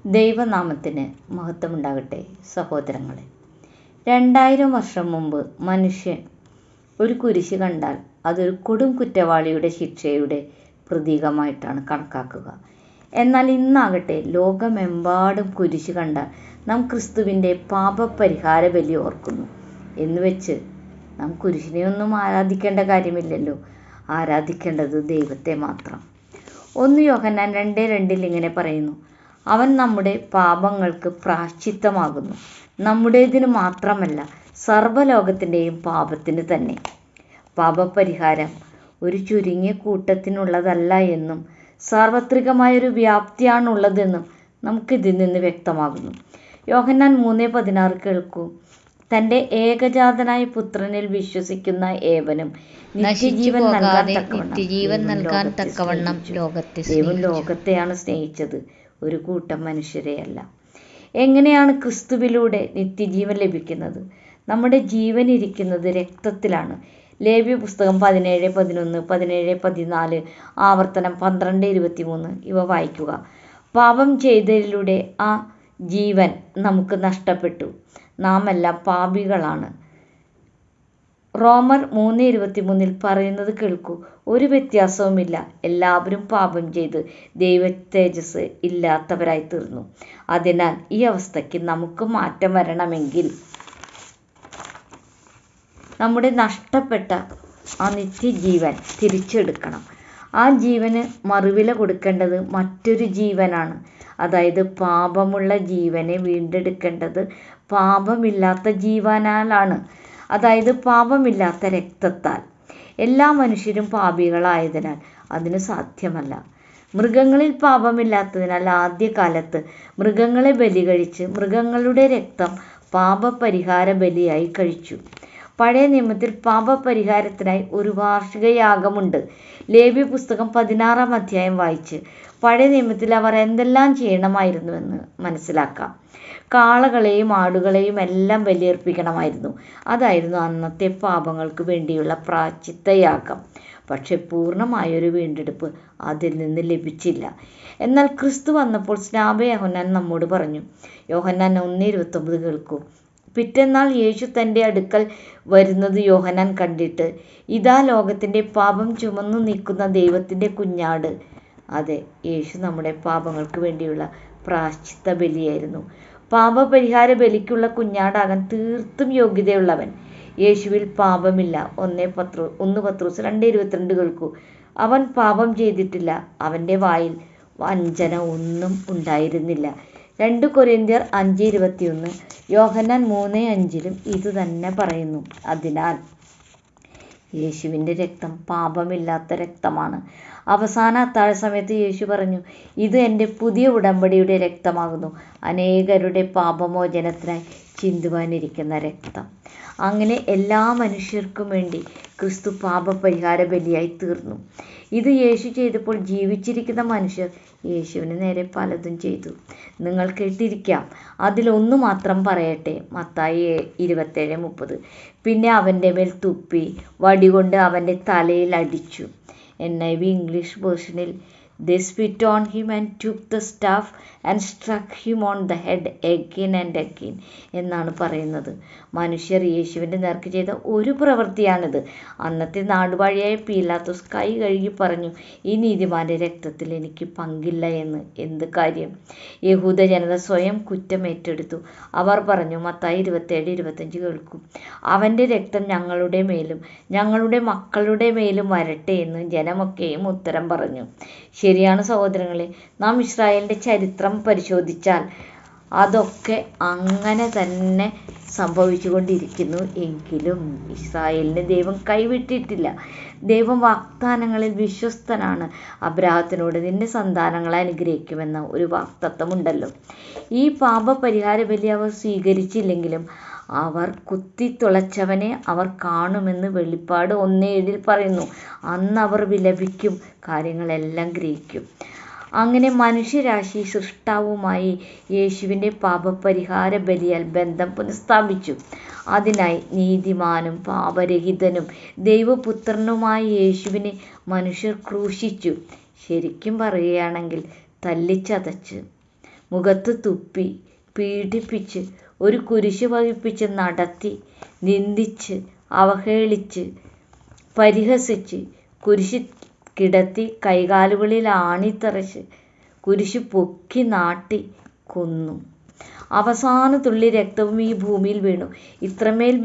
ദൈവനാമത്തിന് മഹത്വമുണ്ടാകട്ടെ. സഹോദരങ്ങളെ, 2000 വർഷം മുമ്പ് മനുഷ്യൻ ഒരു കുരിശ് കണ്ടാൽ അതൊരു കൊടും കുറ്റവാളിയുടെ ശിക്ഷയുടെ പ്രതീകമായിട്ടാണ് കണക്കാക്കുക. എന്നാൽ ഇന്നാകട്ടെ ലോകമെമ്പാടും കുരിശ് കണ്ടാൽ നാം ക്രിസ്തുവിൻ്റെ പാപപരിഹാര ബലി ഓർക്കുന്നു. എന്നുവെച്ച് നാം കുരിശിനെയൊന്നും ആരാധിക്കേണ്ട കാര്യമില്ലല്ലോ. ആരാധിക്കേണ്ടത് ദൈവത്തെ മാത്രം. 1 യോഹന്നാൻ 2:2 ഇങ്ങനെ പറയുന്നു: അവൻ നമ്മുടെ പാപങ്ങൾക്ക് പ്രായശ്ചിത്തമാകുന്നു, നമ്മുടേതിന് മാത്രമല്ല സർവ്വലോകത്തിൻ്റെയും പാപത്തിന് തന്നെ. പാപപരിഹാരം ഒരു ചുരുങ്ങിയ കൂട്ടത്തിനുള്ളതല്ല എന്നും സാർവത്രികമായൊരു വ്യാപ്തിയാണുള്ളതെന്നും നമുക്കിതിൽ നിന്ന് വ്യക്തമാകുന്നു. യോഹന്നാൻ 3:16 കേൾക്കൂ: തൻ്റെ ഏകജാതനായ പുത്രനിൽ വിശ്വസിക്കുന്ന ഏവനും നിത്യജീവൻ നൽകാൻ തക്കവണ്ണം ദൈവം ലോകത്തെയാണ് സ്നേഹിച്ചത്, ഒരു കൂട്ടം മനുഷ്യരെയല്ല. എങ്ങനെയാണ് ക്രിസ്തുവിലൂടെ നിത്യജീവൻ ലഭിക്കുന്നത്? നമ്മുടെ ജീവൻ ഇരിക്കുന്നത് രക്തത്തിലാണ്. ലേവ്യ പുസ്തകം 17:11, 17:14, ആവർത്തനം 12:23 ഇവ വായിക്കുക. പാപം ചെയ്തതിലൂടെ ആ ജീവൻ നമുക്ക് നഷ്ടപ്പെട്ടു. നാം എല്ലാം പാപികളാണ്. റോമർ 3:23 പറയുന്നത് കേൾക്കൂ: ഒരു വ്യത്യാസവുമില്ല, എല്ലാവരും പാപം ചെയ്ത് ദൈവ തേജസ് ഇല്ലാത്തവരായി തീർന്നു. അതിനാൽ ഈ അവസ്ഥയ്ക്ക് നമുക്ക് മാറ്റം വരണമെങ്കിൽ നമ്മുടെ നഷ്ടപ്പെട്ട ആ നിത്യജീവൻ തിരിച്ചെടുക്കണം. ആ ജീവന് മറുവില കൊടുക്കേണ്ടത് മറ്റൊരു ജീവനാണ്. അതായത് പാപമുള്ള ജീവനെ വീണ്ടെടുക്കേണ്ടത് പാപമില്ലാത്ത ജീവനാലാണ്, അതായത് പാപമില്ലാത്ത രക്തത്താൽ. എല്ലാ മനുഷ്യരും പാപികളായതിനാൽ അതിന് സാധ്യമല്ല. മൃഗങ്ങളിൽ പാപമില്ലാത്തതിനാൽ ആദ്യകാലത്ത് മൃഗങ്ങളെ ബലി കഴിച്ച് മൃഗങ്ങളുടെ രക്തം പാപപരിഹാര ബലിയായി കഴിച്ചു. പഴയ നിയമത്തിൽ പാപപരിഹാരത്തിനായി ഒരു വാർഷിക യാഗമുണ്ട്. ലേവ്യ പുസ്തകം 16-ാം അധ്യായം വായിച്ച് പഴയ നിയമത്തിൽ അവർ എന്തെല്ലാം ചെയ്യണമായിരുന്നുവെന്ന് മനസ്സിലാക്കാം. കാളകളെയും ആടുകളെയും എല്ലാം ബലിയർപ്പിക്കണമായിരുന്നു. അതായിരുന്നു അന്നത്തെ പാപങ്ങൾക്ക് വേണ്ടിയുള്ള പ്രായശ്ചിത്തയാഗം. പക്ഷെ പൂർണ്ണമായൊരു വീണ്ടെടുപ്പ് അതിൽ നിന്ന് ലഭിച്ചില്ല. എന്നാൽ ക്രിസ്തു വന്നപ്പോൾ സ്നാപക യോഹന്നാൻ നമ്മോട് പറഞ്ഞു. യോഹന്നാൻ 1:29 കേൾക്കൂ: പിറ്റേന്നാൾ യേശു തൻ്റെ അടുക്കൽ വരുന്നത് യോഹന്നാൻ കണ്ടിട്ട്, ഇതാ ലോകത്തിൻ്റെ പാപം ചുമന്നു നീക്കുന്ന ദൈവത്തിൻ്റെ കുഞ്ഞാട്. അതെ, യേശു നമ്മുടെ പാപങ്ങൾക്ക് വേണ്ടിയുള്ള പ്രായശ്ചിത്ത ബലിയായിരുന്നു. പാപപരിഹാര ബലിക്കുള്ള കുഞ്ഞാടാകാൻ തീർത്തും യോഗ്യതയുള്ളവൻ. യേശുവിൽ പാപമില്ല. 1 പത്രോസ് 2:22 കേൾക്കൂ: അവൻ പാപം ചെയ്തിട്ടില്ല, അവൻ്റെ വായിൽ വഞ്ചന ഒന്നും ഉണ്ടായിരുന്നില്ല. 2 കൊരിന്ത്യർ 5:21, യോഹന്നാൻ 3:5 ഇത് തന്നെ പറയുന്നു. അതിനാൽ യേശുവിൻ്റെ രക്തം പാപമില്ലാത്ത രക്തമാണ്. അവസാന അത്താഴ സമയത്ത് യേശു പറഞ്ഞു: ഇത് എൻ്റെ പുതിയ ഉടമ്പടിയുടെ രക്തമാകുന്നു, അനേകരുടെ പാപമോചനത്തിനായി ചിന്തുവാനിരിക്കുന്ന രക്തം. അങ്ങനെ എല്ലാ മനുഷ്യർക്കും വേണ്ടി ക്രിസ്തു പാപപരിഹാര ബലിയായി തീർന്നു. ഇത് യേശു ചെയ്തപ്പോൾ ജീവിച്ചിരിക്കുന്ന മനുഷ്യർ യേശുവിന് നേരെ പലതും ചെയ്തു. നിങ്ങൾ കേട്ടിരിക്കാം. അതിലൊന്നു മാത്രം പറയട്ടെ. മത്തായി 27:30. പിന്നെ അവൻ്റെ മേൽ തുപ്പി വടികൊണ്ട് അവൻ്റെ തലയിൽ അടിച്ചു. NIV ഇംഗ്ലീഷ് വേർഷനിൽ they spit on him and took the staff and struck him on the head again and again എന്നാണ് പറയുന്നത്. മനുഷ്യർ യേശുവിൻ്റെ നേർക്ക് ചെയ്ത ഒരു പ്രവൃത്തിയാണിത്. അന്നത്തെ നാടുവാഴിയായ പീലാത്തോസ് കൈ കഴുകി പറഞ്ഞു: ഈ നീതിമാന്റെ രക്തത്തിൽ എനിക്ക് പങ്കില്ല എന്ന്. എന്ത് കാര്യം? യഹൂദ ജനത സ്വയം കുറ്റമേറ്റെടുത്തു. അവർ പറഞ്ഞു, മത്തായി 27:25 കേൾക്കും: അവൻ്റെ രക്തം ഞങ്ങളുടെ മേലും ഞങ്ങളുടെ മക്കളുടെ മേലും വരട്ടെ എന്ന് ജനമൊക്കെയും ഉത്തരം പറഞ്ഞു. ശരിയാണ് സഹോദരങ്ങളെ. നാം ഇസ്രായേലിൻ്റെ ചരിത്രം പരിശോധിച്ചാൽ അതൊക്കെ അങ്ങനെ തന്നെ സംഭവിച്ചുകൊണ്ടിരിക്കുന്നു. എങ്കിലും ഇസ്രായേലിനെ ദൈവം കൈവിട്ടിട്ടില്ല. ദൈവം വാഗ്ദാനങ്ങളിൽ വിശ്വസ്തനാണ്. അബ്രാഹത്തിനോട് നിന്റെ സന്താനങ്ങളെ അനുഗ്രഹിക്കുമെന്ന ഒരു വാഗ്ദത്തമുണ്ടല്ലോ. ഈ പാപപരിഹാര ബലി അവർ സ്വീകരിച്ചില്ലെങ്കിലും അവർ കുത്തിത്തുളച്ചവനെ അവർ കാണുമെന്ന് വെളിപ്പാട് 1:7 പറയുന്നു. അന്ന് അവർ വിലപിക്കും, കാര്യങ്ങളെല്ലാം ഗ്രഹിക്കും. അങ്ങനെ മനുഷ്യരാശി സൃഷ്ടാവുമായി യേശുവിൻ്റെ പാപപരിഹാര ബലിയാൽ ബന്ധം പുനഃസ്ഥാപിച്ചു. അതിനായി നീതിമാനും പാപരഹിതനും ദൈവപുത്രനുമായ യേശുവിനെ മനുഷ്യർ ക്രൂശിച്ചു. ശരിക്കും പറയുകയാണെങ്കിൽ തല്ലിച്ചതച്ച്. മുഖത്ത് തുപ്പി, പീഡിപ്പിച്ച്, ഒരു കുരിശ് വഹിപ്പിച്ച് നടത്തി, നിന്ദിച്ച്, അവഹേളിച്ച്, പരിഹസിച്ച്, കുരിശിൽ കിടത്തി, കൈകാലുകളിൽ ആണിത്തറച്ച്, കുരിശ് പൊക്കി നാട്ടി കൊന്നു. അവസാന തുള്ളി രക്തവും ഈ ഭൂമിയിൽ വീണു. ഇത്രമേൽ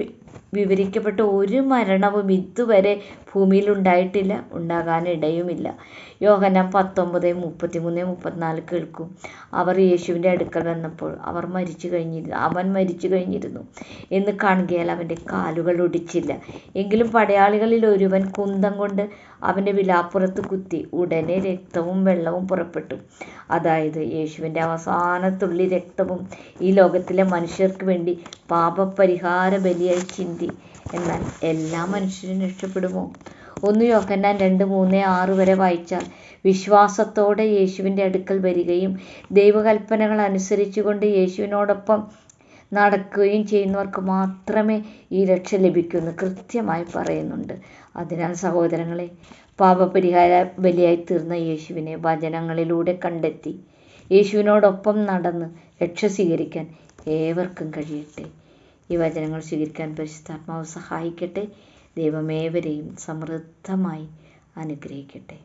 വിവരിക്കപ്പെട്ട ഒരു മരണവും ഇതുവരെ ഭൂമിയിൽ ഉണ്ടായിട്ടില്ല, ഉണ്ടാകാനിടയുമില്ല. യോഹന്നാൻ 19:33-34 കേൾക്കും. അവർ യേശുവിൻ്റെ അടുക്കൽ വന്നപ്പോൾ അവൻ മരിച്ചു കഴിഞ്ഞിരുന്നു എന്ന് കാണുകയാൽ അവൻ്റെ കാലുകൾ ഒടിച്ചില്ല. എങ്കിലും പടയാളികളിൽ ഒരുവൻ കുന്തം കൊണ്ട് അവൻ്റെ വിലാപ്പുറത്ത് കുത്തി. ഉടനെ രക്തവും വെള്ളവും പുറപ്പെട്ടു. അതായത് യേശുവിൻ്റെ അവസാന തുള്ളി രക്തവും ഈ ലോകത്തിലെ മനുഷ്യർക്ക് വേണ്ടി പാപപരിഹാര ബലിയായി ചിന്തി. എന്നാൽ എല്ലാ മനുഷ്യരും രക്ഷപ്പെടുമോ? 1 യോഹന്നാൻ 2:3-6 വരെ വായിച്ചാൽ, വിശ്വാസത്തോടെ യേശുവിൻ്റെ അടുക്കൽ വരികയും ദൈവകൽപ്പനകൾ അനുസരിച്ചുകൊണ്ട് യേശുവിനോടൊപ്പം നടക്കുകയും ചെയ്യുന്നവർക്ക് മാത്രമേ ഈ രക്ഷ ലഭിക്കുമെന്ന് കൃത്യമായി പറയുന്നുണ്ട്. അതിനാൽ സഹോദരങ്ങളെ, പാപപരിഹാര ബലിയായി തീർന്ന യേശുവിനെ വചനങ്ങളിലൂടെ കണ്ടെത്തി യേശുവിനോടൊപ്പം നടന്ന് രക്ഷ സ്വീകരിക്കാൻ ഏവർക്കും കഴിയട്ടെ. ഈ വചനങ്ങൾ സ്വീകരിക്കാൻ പരിശുദ്ധാത്മാവ് സഹായിക്കട്ടെ. ദൈവമേവരെയും സമൃദ്ധമായി അനുഗ്രഹിക്കട്ടെ.